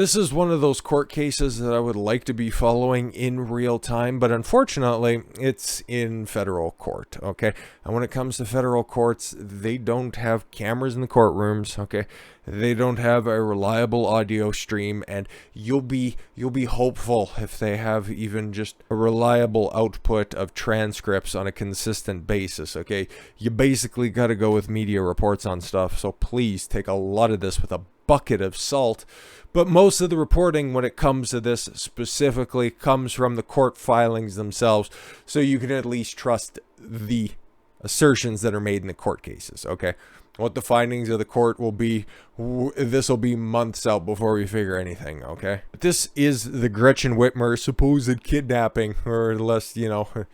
This is one of those court cases that I would like to be following in real time, but unfortunately, it's in federal court, okay? And when it comes to federal courts, they don't have cameras in the courtrooms, okay? They don't have a reliable audio stream, and you'll be hopeful if they have even just a reliable output of transcripts on a consistent basis, okay? You basically got to go with media reports on stuff, so please take a lot of this with a bucket of salt. But most of the reporting when it comes to this specifically comes from the court filings themselves, so you can at least trust the assertions that are made in the court cases, okay? What the findings of the court will be, this will be months out before we figure anything, okay? But this is the Gretchen Whitmer supposed kidnapping, or less,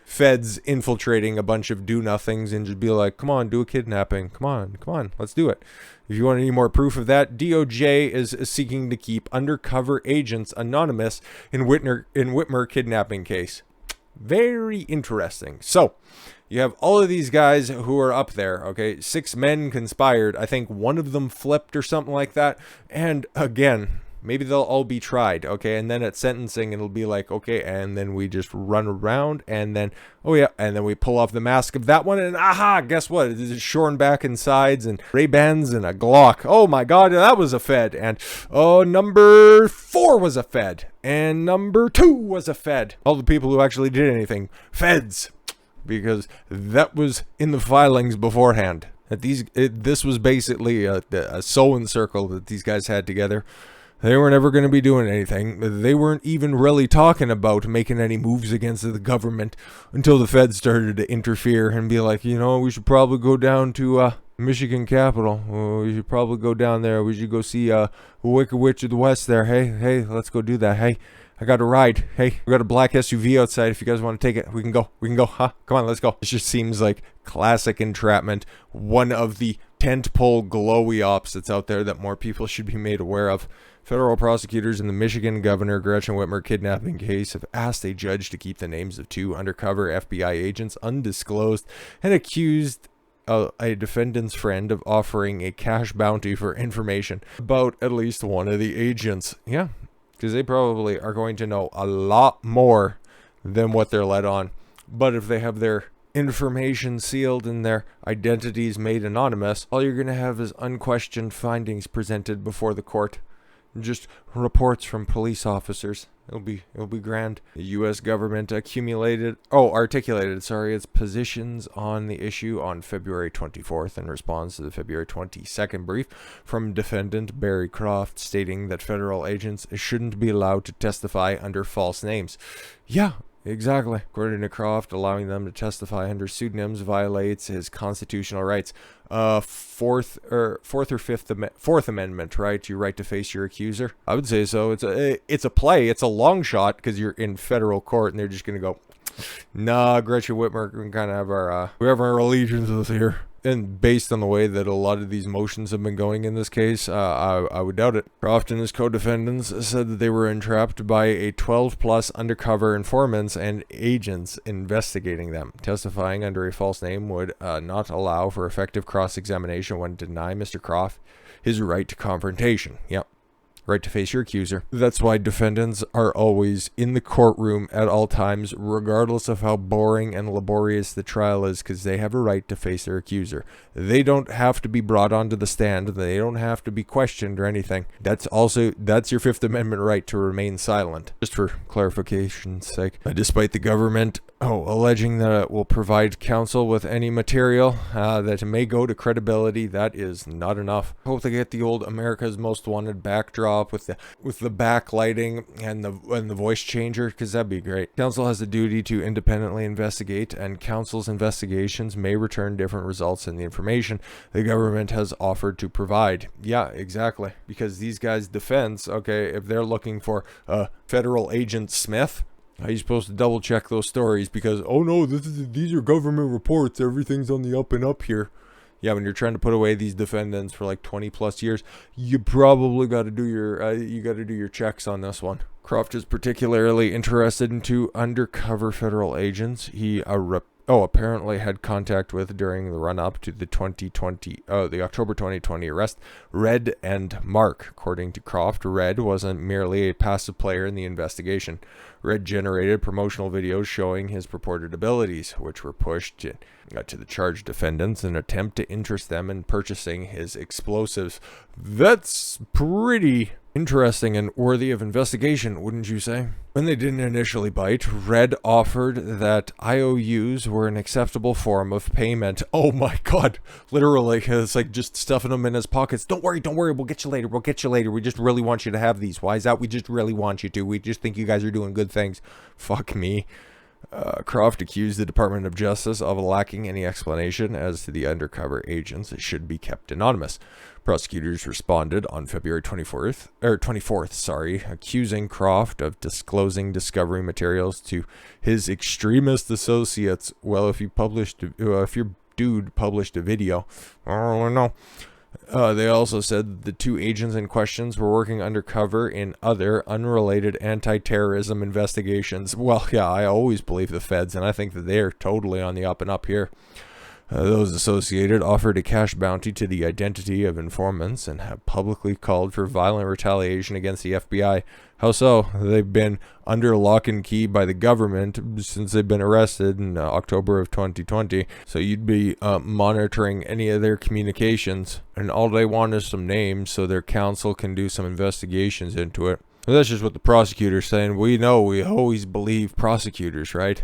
feds infiltrating a bunch of do-nothings and just be like, come on, do a kidnapping. Come on, let's do it. If you want any more proof of that, DOJ is seeking to keep undercover agents anonymous in Whitmer kidnapping case. Very interesting. So, you have all of these guys who are up there, okay? 6 men conspired. I think one of them flipped or something like that. And again, maybe they'll all be tried, okay? And then at sentencing, it'll be like, okay, and then we just run around, and then, oh yeah, and then we pull off the mask of that one, and aha, guess what? It's shorn back and sides, and Ray-Bans, and a Glock. Oh my god, that was a Fed. And, oh, number 4 was a Fed. And number 2 was a Fed. All the people who actually did anything. Feds. Because that was in the filings beforehand. This was basically a sewing circle that these guys had together. They were never going to be doing anything. They weren't even really talking about making any moves against the government until the Feds started to interfere and be like, we should probably go down to Michigan Capitol. We should probably go down there. We should go see Wicked Witch of the West there. Hey, let's go do that. Hey, I got a ride. Hey, we got a black SUV outside. If you guys want to take it, we can go. Huh? Come on, let's go. It just seems like classic entrapment. One of the tentpole glowy ops that's out there that more people should be made aware of. Federal prosecutors in the Michigan Governor Gretchen Whitmer kidnapping case have asked a judge to keep the names of 2 undercover FBI agents undisclosed and accused a defendant's friend of offering a cash bounty for information about at least one of the agents. Yeah. Because they probably are going to know a lot more than what they're let on. But if they have their information sealed and their identities made anonymous, all you're going to have is unquestioned findings presented before the court. Just reports from police officers. It'll be grand. The U.S. government articulated its positions on the issue on February 24th in response to the February 22nd brief from defendant Barry Croft stating that federal agents shouldn't be allowed to testify under false names. Yeah, exactly. According to Croft, allowing them to testify under pseudonyms violates his constitutional rights. Fourth Amendment, right? Your right to face your accuser. I would say so. It's a play. It's a long shot because you're in federal court and they're just gonna go, nah, Gretchen Whitmer can kind of have our allegiances here. And based on the way that a lot of these motions have been going in this case, I would doubt it. Croft and his co-defendants said that they were entrapped by a 12-plus undercover informants and agents investigating them. Testifying under a false name would not allow for effective cross-examination when deny Mr. Croft his right to confrontation. Yep. Right to face your accuser. That's why defendants are always in the courtroom at all times, regardless of how boring and laborious the trial is, because they have a right to face their accuser. They don't have to be brought onto the stand. They don't have to be questioned or anything. That's your Fifth Amendment right to remain silent. Just for clarification's sake. Despite the government alleging that it will provide counsel with any material that may go to credibility, that is not enough. Hope they get the old America's Most Wanted backdrop with the backlighting and the voice changer, because that'd be great. Counsel has a duty to independently investigate, and counsel's investigations may return different results in the information the government has offered to provide. Yeah, exactly. Because these guys' defense, if they're looking for federal agent Smith, how are you supposed to double check those stories? Because, oh no, these are government reports. Everything's on the up and up here. Yeah, when you're trying to put away these defendants for like 20 plus years, you probably got to do your checks on this one. Croft is particularly interested in 2 undercover federal agents he apparently had contact with during the run-up to the October 2020 arrest, Red and Mark. According to Croft, Red wasn't merely a passive player in the investigation. Red generated promotional videos showing his purported abilities, which were pushed to the charged defendants in an attempt to interest them in purchasing his explosives. That's pretty interesting and worthy of investigation, wouldn't you say? When they didn't initially bite, Red offered that IOUs were an acceptable form of payment. Oh my god, literally, it's like just stuffing them in his pockets. Don't worry, we'll get you later, we just really want you to have these. Why is that? We just really want you to. We just think you guys are doing good things. Fuck me. Croft accused the Department of Justice of lacking any explanation as to the undercover agents that should be kept anonymous. Prosecutors responded on February 24th, accusing Croft of disclosing discovery materials to his extremist associates. Well, if your dude published a video, I don't know. They also said the two agents in questions were working undercover in other unrelated anti-terrorism investigations. Well, yeah, I always believe the feds, and I think that they're totally on the up and up here. Those associated offered a cash bounty to the identity of informants and have publicly called for violent retaliation against the FBI. How so? They've been under lock and key by the government since they've been arrested in October of 2020. So you'd be monitoring any of their communications, and all they want is some names so their counsel can do some investigations into it. Well, that's just what the prosecutor's saying. We always believe prosecutors, right?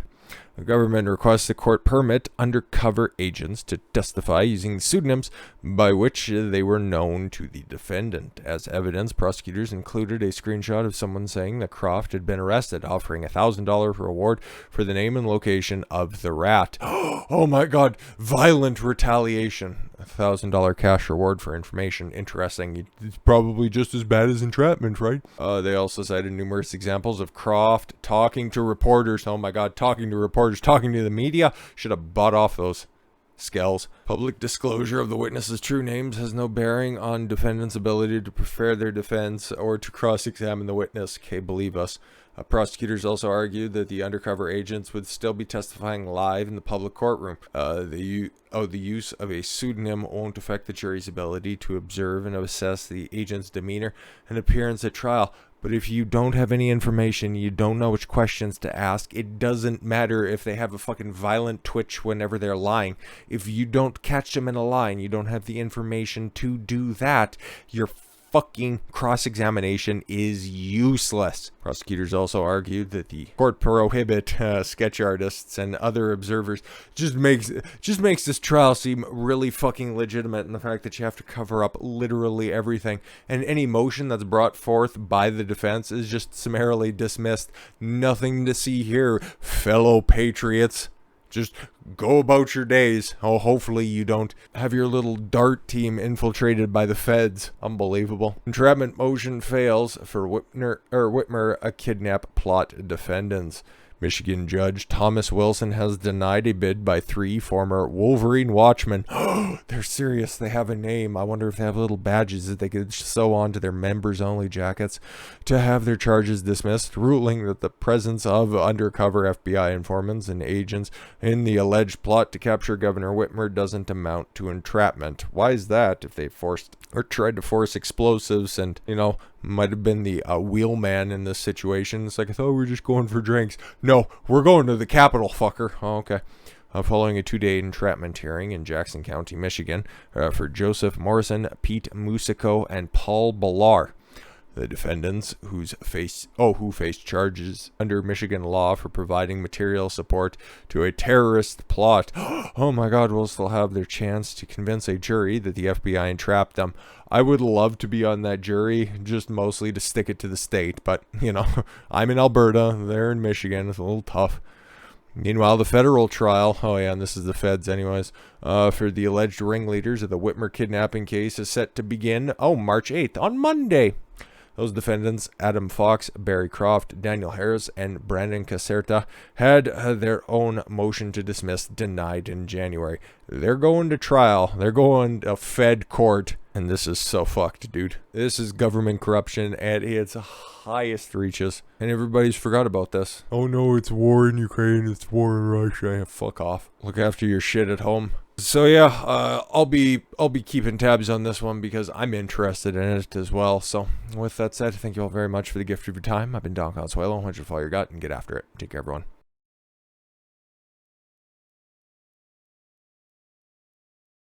The government requests the court permit undercover agents to testify using pseudonyms by which they were known to the defendant. As evidence, prosecutors included a screenshot of someone saying that Croft had been arrested, offering a $1,000 reward for the name and location of the rat. Oh my god, violent retaliation. A $1,000 cash reward for information. Interesting. It's probably just as bad as entrapment, right? They also cited numerous examples of Croft talking to reporters. Oh my god, talking to reporters, talking to the media. Should have bought off those scales. Public disclosure of the witnesses' true names has no bearing on defendants' ability to prepare their defense or to cross-examine the witness. Okay, believe us. Prosecutors also argued that the undercover agents would still be testifying live in the public courtroom. The use of a pseudonym won't affect the jury's ability to observe and assess the agent's demeanor and appearance at trial. But if you don't have any information, you don't know which questions to ask, it doesn't matter if they have a fucking violent twitch whenever they're lying. If you don't catch them in a lie and you don't have the information to do that, your fucking cross-examination is useless. Prosecutors also argued that the court prohibit sketch artists and other observers just makes this trial seem really fucking legitimate, and the fact that you have to cover up literally everything, and any motion that's brought forth by the defense is just summarily dismissed. Nothing to see here, fellow patriots. Just go about your days. Oh, hopefully you don't have your little dart team infiltrated by the feds. Unbelievable. Entrapment motion fails for Whitmer kidnap plot defendants. Michigan Judge Thomas Wilson has denied a bid by 3 former Wolverine watchmen. They're serious. They have a name. I wonder if they have little badges that they could sew onto their members-only jackets to have their charges dismissed, ruling that the presence of undercover FBI informants and agents in the alleged plot to capture Governor Whitmer doesn't amount to entrapment. Why is that? If they forced or tried to force explosives and, might have been the wheelman in this situation. It's like, I thought we were just going for drinks. No, we're going to the Capitol, fucker. Oh, okay. Following a 2-day entrapment hearing in Jackson County, Michigan, for Joseph Morrison, Pete Musico, and Paul Ballar. The defendants, who faced charges under Michigan law for providing material support to a terrorist plot. Oh my God, will still have their chance to convince a jury that the FBI entrapped them. I would love to be on that jury, just mostly to stick it to the state. But, I'm in Alberta, they're in Michigan. It's a little tough. Meanwhile, the federal trial, and this is the feds anyways, for the alleged ringleaders of the Whitmer kidnapping case is set to begin, March 8th, on Monday. Those defendants, Adam Fox, Barry Croft, Daniel Harris, and Brandon Caserta, had their own motion to dismiss denied in January. They're going to trial. They're going to Fed court. And this is so fucked, dude. This is government corruption at its highest reaches. And everybody's forgot about this. Oh no, it's war in Ukraine, it's war in Russia. Fuck off. Look after your shit at home. So yeah, I'll be keeping tabs on this one because I'm interested in it as well. So with that said, thank you all very much for the gift of your time. I've been Don Consuelo. I want you to follow your gut and get after it. Take care, everyone.